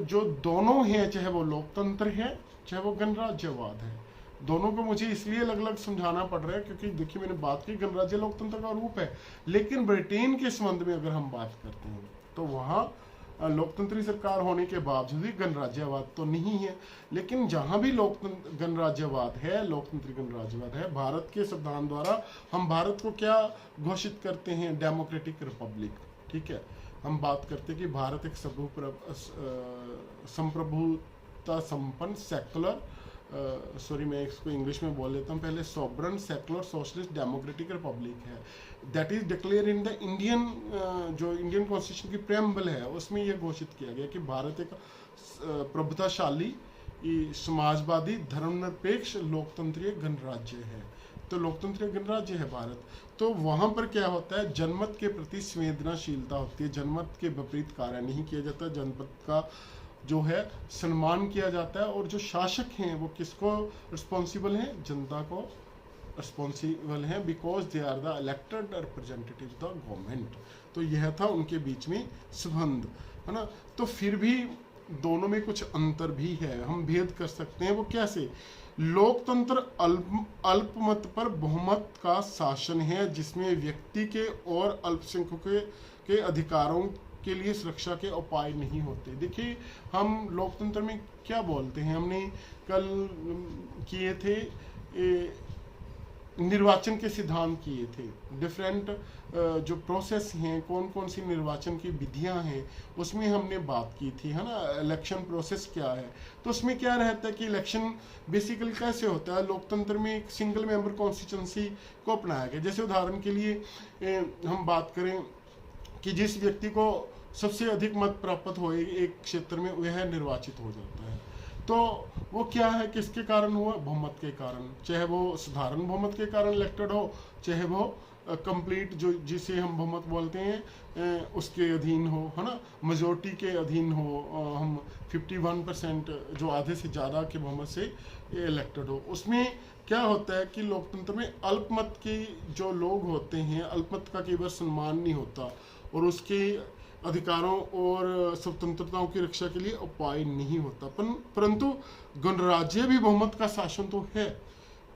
जो दोनों हैं, चाहे वो लोकतंत्र है चाहे वो गणराज्यवाद है, दोनों को मुझे इसलिए अलग अलग समझाना पड़ रहा है क्योंकि देखिए मैंने बात की गणराज्य लोकतंत्र का रूप है, लेकिन ब्रिटेन के संबंध में अगर हम बात करते हैं तो वहाँ लोकतंत्री सरकार होने के बावजूद भी गणराज्यवाद तो नहीं है। लेकिन जहां भी लोकतंत्र गणराज्यवाद है, लोकतंत्री गणराज्यवाद है, भारत के संविधान द्वारा हम भारत को क्या घोषित करते हैं, डेमोक्रेटिक रिपब्लिक, ठीक है। हम बात करते हैं कि भारत एक संप्रभुता संपन्न सेकुलर मैं इसको इंग्लिश में बोल लेता हूँ पहले, sovereign secular socialist democratic republic है। That is declare in the Indian, जो इंडियन कॉन्स्टिट्यूशन की प्रेम्बल है उसमें यह घोषित किया गया कि भारत एक प्रभुताशाली, समाजवादी, धर्मनिरपेक्ष, लोकतंत्रीय गणराज्य है। तो लोकतंत्रीय गणराज्य है भारत। तो वहाँ पर क्या होता है, जनमत के प्रति संवेदनाशीलता होती है, जनमत के विपरीत कार्य नहीं किया जाता, जनमत का जो है सम्मान किया जाता है, और जो शासक हैं वो किसको रिस्पॉन्सिबल हैं, जनता को रिस्पॉन्सिबल हैं, because they are the elected representative the government. तो यह था उनके बीच में संबंध, है ना। तो फिर भी दोनों में कुछ अंतर भी है, हम भेद कर सकते हैं। वो कैसे, लोकतंत्र अल्पमत पर बहुमत का शासन है जिसमें व्यक्ति के और अल्पसंख्यकों के अधिकारों के लिए सुरक्षा के उपाय नहीं होते। देखिए हम लोकतंत्र में क्या बोलते हैं, हमने कल किए थे निर्वाचन के सिद्धांत किए थे, डिफरेंट जो प्रोसेस हैं, कौन कौन सी निर्वाचन की विधियां हैं, उसमें हमने बात की थी, है ना। इलेक्शन प्रोसेस क्या है, तो उसमें क्या रहता है कि इलेक्शन बेसिकली कैसे होता है। लोकतंत्र में एक सिंगल मेंबर कॉन्स्टिट्यूंसी को अपनाया गया। जैसे उदाहरण के लिए हम बात करें कि जिस व्यक्ति को सबसे अधिक मत प्राप्त हो एक क्षेत्र में, वह निर्वाचित हो जाता है। तो वो क्या है, किसके कारण हुआ, बहुमत के कारण, चाहे वो साधारण बहुमत के कारण इलेक्टेड हो, चाहे वो कंप्लीट जो जिसे हम बहुमत बोलते हैं उसके अधीन हो, है ना, मेजोरिटी के अधीन हो, हम 51% जो आधे से ज़्यादा के बहुमत से इलेक्टेड हो। उसमें क्या होता है कि लोकतंत्र में अल्पमत के जो लोग होते हैं, अल्पमत का कई बार सम्मान नहीं होता और उसके अधिकारों और स्वतंत्रताओं की रक्षा के लिए उपाय नहीं होता। परंतु गणराज्य भी बहुमत का शासन तो है,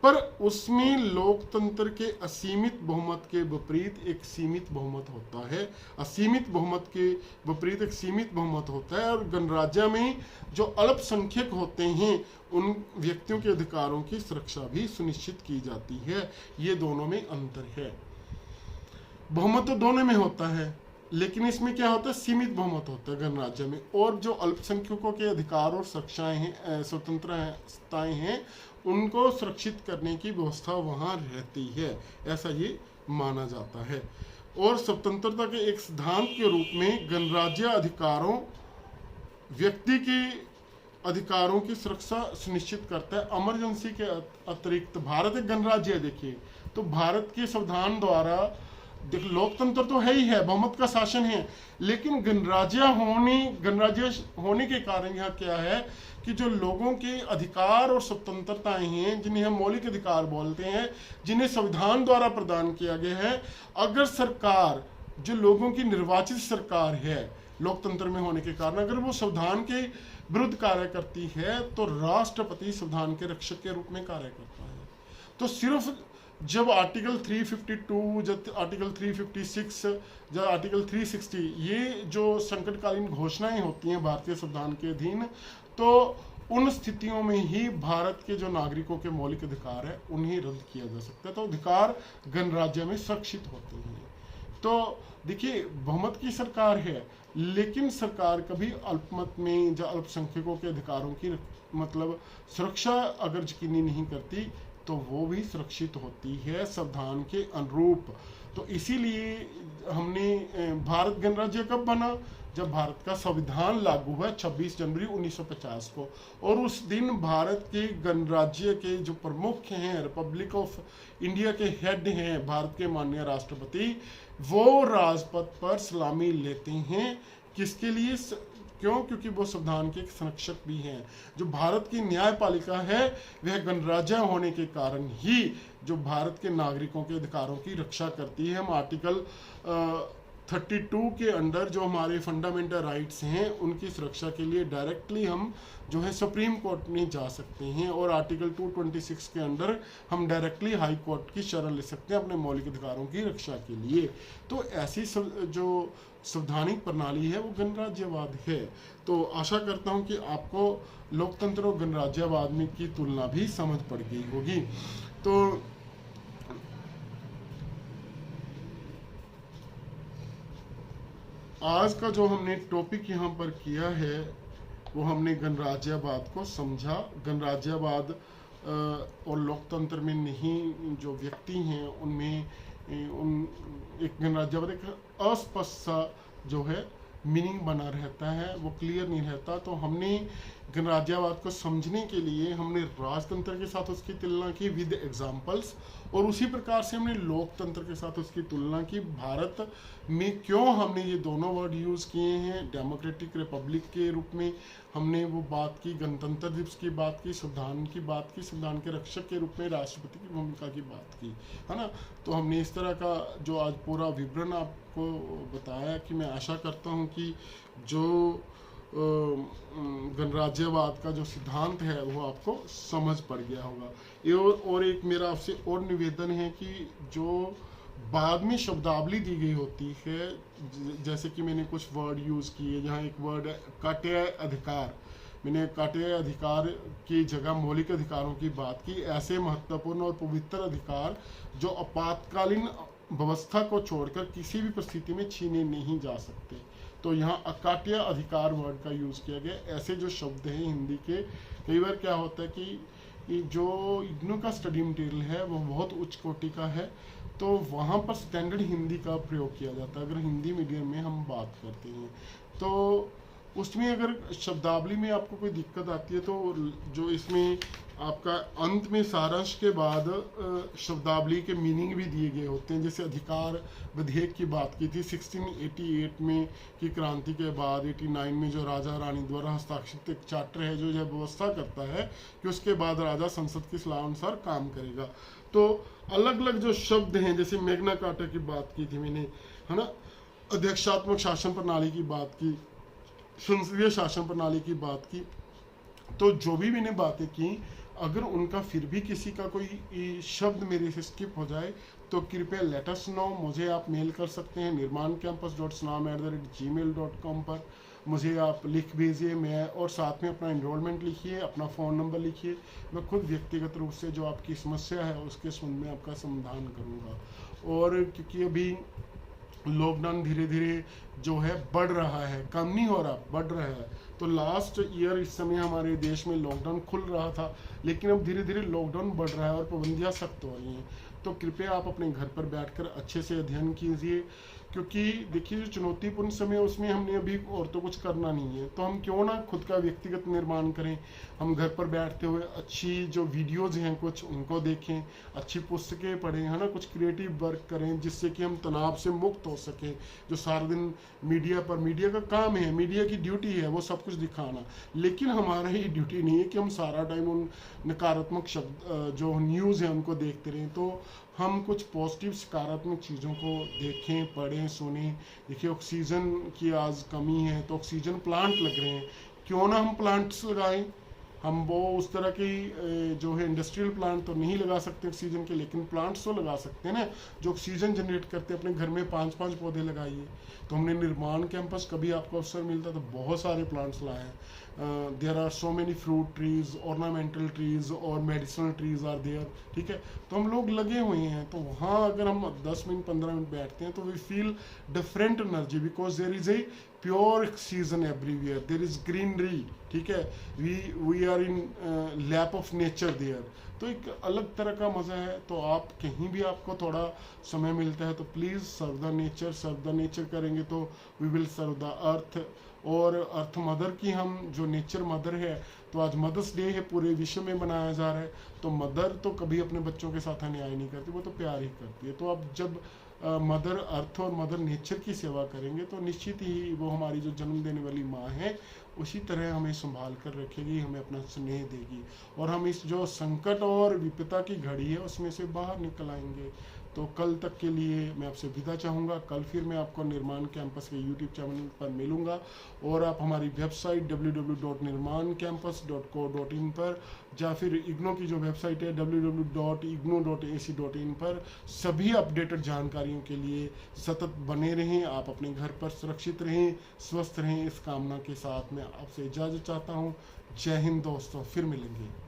पर उसमें लोकतंत्र के असीमित बहुमत के विपरीत एक सीमित बहुमत होता है। असीमित बहुमत के विपरीत एक सीमित बहुमत होता है। और गणराज्य में जो अल्पसंख्यक होते हैं, उन व्यक्तियों के अधिकारों की सुरक्षा भी सुनिश्चित की जाती है। ये दोनों में अंतर है। बहुमत तो दोनों में होता है, लेकिन इसमें क्या होता है, सीमित बहुमत होता है गणराज्य में। और जो अल्पसंख्यकों के अधिकार और सुरक्षाएं हैं, स्वतंत्रताएं हैं, उनको सुरक्षित करने की व्यवस्था वहाँ रहती है, ऐसा ये माना जाता है। और स्वतंत्रता के एक सिद्धांत के रूप में गणराज्य अधिकारों, व्यक्ति के अधिकारों की सुरक्षा सुनिश्चित करता है। इमरजेंसी के अतिरिक्त भारत एक गणराज्य है। देखिए, तो भारत के संविधान द्वारा लोकतंत्र तो है ही है, बहुमत का शासन है, लेकिन गणराज्य होने के कारण यहाँ क्या है कि जो लोगों के अधिकार और स्वतंत्रताएं हैं, जिन्हें हम मौलिक अधिकार बोलते हैं, जिन्हें संविधान द्वारा प्रदान किया गया है, अगर सरकार, जो लोगों की निर्वाचित सरकार है, लोकतंत्र में होने के कारण अगर वो संविधान के विरुद्ध कार्य करती है, तो राष्ट्रपति संविधान के रक्षक के रूप में कार्य करता है। तो सिर्फ जब आर्टिकल 352, जब आर्टिकल 356, जब आर्टिकल 360, ये जो संकटकालीन घोषणाएं होती हैं भारतीय संविधान के अधीन, तो उन स्थितियों में ही भारत के जो नागरिकों के मौलिक अधिकार है, उन्हें रद्द किया जा सकता है। तो अधिकार गणराज्य में सुरक्षित होते हैं। तो देखिए, बहुमत की सरकार है, लेकिन सरकार कभी अल्पमत में या अल्पसंख्यकों के अधिकारों की मतलब सुरक्षा अगर यकीनी नहीं करती, तो वो भी सुरक्षित होती है संविधान के अनुरूप। तो इसीलिए हमने भारत गणराज्य कब बना, जब भारत का संविधान लागू हुआ 26 जनवरी 1950 को। और उस दिन भारत के गणराज्य के जो प्रमुख हैं, रिपब्लिक ऑफ इंडिया के हेड हैं, भारत के माननीय राष्ट्रपति, वो राजपथ पर सलामी लेते हैं। किसके लिए, क्यों, क्योंकि वो संविधान के एक संरक्षक भी हैं। जो भारत की न्यायपालिका है, वह गणराज्य होने के कारण ही जो भारत के नागरिकों के अधिकारों की रक्षा करती है। हम आर्टिकल 32 के अंडर जो हमारे फंडामेंटल राइट्स हैं, उनकी सुरक्षा के लिए डायरेक्टली हम जो है सुप्रीम कोर्ट में जा सकते हैं। और आर्टिकल 226 के अंडर हम डायरेक्टली हाई कोर्ट की शरण ले सकते हैं अपने मौलिक अधिकारों की रक्षा के लिए। तो ऐसी जो संवैधानिक प्रणाली है, वो गणराज्यवाद है। तो आशा करता हूं कि आपको लोकतंत्र और गणराज्यवाद में की तुलना भी समझ पड़ गई होगी। तो आज का जो हमने टॉपिक यहाँ पर किया है, वो हमने गणराज्यवाद को समझा। गणराज्यवाद और लोकतंत्र में नहीं, जो व्यक्ति हैं उनमें एक गणराज्यवाद एक अस्पष्ट सा जो है मीनिंग बना रहता है, वो क्लियर नहीं रहता। तो हमने गणराज्यवाद को समझने के लिए हमने राजतंत्र के साथ उसकी तुलना की विद एग्जाम्पल्स, और उसी प्रकार से हमने लोकतंत्र के साथ उसकी तुलना की। भारत में क्यों हमने ये दोनों वर्ड यूज़ किए हैं, डेमोक्रेटिक रिपब्लिक के रूप में हमने वो बात की, गणतंत्र दिवस की बात की, संविधान की बात की, संविधान के रक्षक के रूप में राष्ट्रपति की भूमिका की बात की, है ना। तो हमने इस तरह का जो आज पूरा विवरण आपको बताया कि मैं आशा करता हूँ कि जो गणराज्यवाद का जो सिद्धांत है वो आपको समझ पड़ गया होगा। ये और एक मेरा आपसे और निवेदन है कि जो बाद में शब्दावली दी गई होती है, जैसे कि मैंने कुछ वर्ड यूज़ किए, जहाँ एक वर्ड है कटे अधिकार, मैंने अकाट्य अधिकार की जगह मौलिक अधिकारों की बात की। ऐसे महत्वपूर्ण और पवित्र अधिकार जो आपातकालीन व्यवस्था को छोड़कर किसी भी परिस्थिति में छीने नहीं जा सकते। तो यहाँ अकाट्य अधिकार वर्ड का यूज़ किया गया। ऐसे जो शब्द हैं हिंदी के, कई बार क्या होता है कि जो इग्नू का स्टडी मटेरियल है वो बहुत उच्च कोटि का है, तो वहाँ पर स्टैंडर्ड हिंदी का प्रयोग किया जाता है। अगर हिंदी मीडियम में हम बात करते हैं तो उसमें अगर शब्दावली में आपको कोई दिक्कत आती है तो जो इसमें आपका अंत में सारांश के बाद शब्दावली के मीनिंग भी दिए गए होते हैं। जैसे अधिकार विधेयक की बात की थी 1688 में की क्रांति के बाद 89 में जो राजा रानी द्वारा हस्ताक्षरित एक चार्टर है जो यह व्यवस्था करता है कि उसके बाद राजा संसद की सलाह अनुसार काम करेगा। तो अलग अलग जो शब्द हैं, जैसे मैग्ना कार्टा की बात की थी मैंने, है ना, अध्यक्षात्मक शासन प्रणाली की बात की, संसदीय शासन प्रणाली की बात की। तो जो भी मैंने बातें की, अगर उनका फिर भी किसी का कोई शब्द मेरे से स्किप हो जाए तो कृपया लेट अस नो। मुझे आप मेल कर सकते हैं nirmancampus.snam@gmail.com पर। मुझे आप लिख भेजिए, मैं और साथ में अपना एनरोलमेंट लिखिए, अपना फ़ोन नंबर लिखिए। मैं खुद व्यक्तिगत रूप से जो आपकी समस्या है उसके संबंध में आपका समाधान करूँगा। और क्योंकि अभी लॉकडाउन धीरे धीरे जो है बढ़ रहा है, कम नहीं हो रहा, बढ़ रहा है। तो लास्ट ईयर इस समय हमारे देश में लॉकडाउन खुल रहा था, लेकिन अब धीरे धीरे लॉकडाउन बढ़ रहा है और पाबंदियाँ सख्त हो रही हैं। तो कृपया आप अपने घर पर बैठकर अच्छे से अध्ययन कीजिए, क्योंकि देखिए जो चुनौतीपूर्ण समय है उसमें हमने अभी और तो कुछ करना नहीं है, तो हम क्यों ना खुद का व्यक्तिगत निर्माण करें। हम घर पर बैठते हुए अच्छी जो वीडियोज़ हैं कुछ उनको देखें, अच्छी पुस्तकें पढ़ें, है ना, कुछ क्रिएटिव वर्क करें जिससे कि हम तनाव से मुक्त हो सकें। जो सारा दिन मीडिया पर, मीडिया का काम है, मीडिया की ड्यूटी है वो सब कुछ दिखाना, लेकिन हमारा ही ड्यूटी नहीं है कि हम सारा टाइम उन नकारात्मक शब्द जो न्यूज़ है उनको देखते रहें। तो हम कुछ पॉजिटिव सकारात्मक चीज़ों को देखें, पढ़ें, सुनें। देखिए ऑक्सीजन की आज कमी है तो ऑक्सीजन प्लांट लग रहे हैं, क्यों ना हम प्लांट्स लगाएं। हम वो उस तरह की जो है इंडस्ट्रियल प्लांट तो नहीं लगा सकते ऑक्सीजन के, लेकिन प्लांट्स तो लगा सकते हैं ना, जो ऑक्सीजन जनरेट करते हैं। अपने घर में 5-5 पौधे लगाइए। तो हमने निर्माण कैंपस, कभी आपको अवसर मिलता तो बहुत सारे प्लांट्स लाए हैं। There are so many fruit trees, ornamental trees और मेडिसिनल ट्रीज आर देयर, ठीक है। तो हम लोग लगे हुए हैं, तो वहाँ अगर हम 10 मिनट 15 मिनट बैठते हैं तो we feel different energy, because there is a pure oxygen everywhere, there is greenery, ठीक है। We are in lap of nature there, तो एक अलग तरह का मज़ा है। तो आप कहीं भी आपको थोड़ा समय मिलता है तो please serve the nature. Serve the nature करेंगे तो we will serve the earth. और अर्थ मदर की, हम जो नेचर मदर है, तो आज मदर्स डे है, पूरे विश्व में मनाया जा रहा है। तो मदर तो कभी अपने बच्चों के साथ अन्याय नहीं करती, वो तो प्यार ही करती है। तो अब जब मदर अर्थ और मदर नेचर की सेवा करेंगे तो निश्चित ही वो हमारी जो जन्म देने वाली माँ है उसी तरह हमें संभाल कर रखेगी, हमें अपना स्नेह देगी, और हम इस जो संकट और विपदा की घड़ी है उसमें से बाहर निकल आएंगे। तो कल तक के लिए मैं आपसे विदा चाहूँगा। कल फिर मैं आपको निर्माण कैंपस के यूट्यूब चैनल पर मिलूँगा, और आप हमारी वेबसाइट www.nirmancampus.co.in पर, या फिर इग्नो की जो वेबसाइट है www.igno.ac.in पर सभी अपडेटेड जानकारियों के लिए सतत बने रहें। आप अपने घर पर सुरक्षित रहें, स्वस्थ रहें, इस कामना के साथ मैं आपसे इजाज़त चाहता हूँ। जय हिंद दोस्तों, फिर मिलेंगे।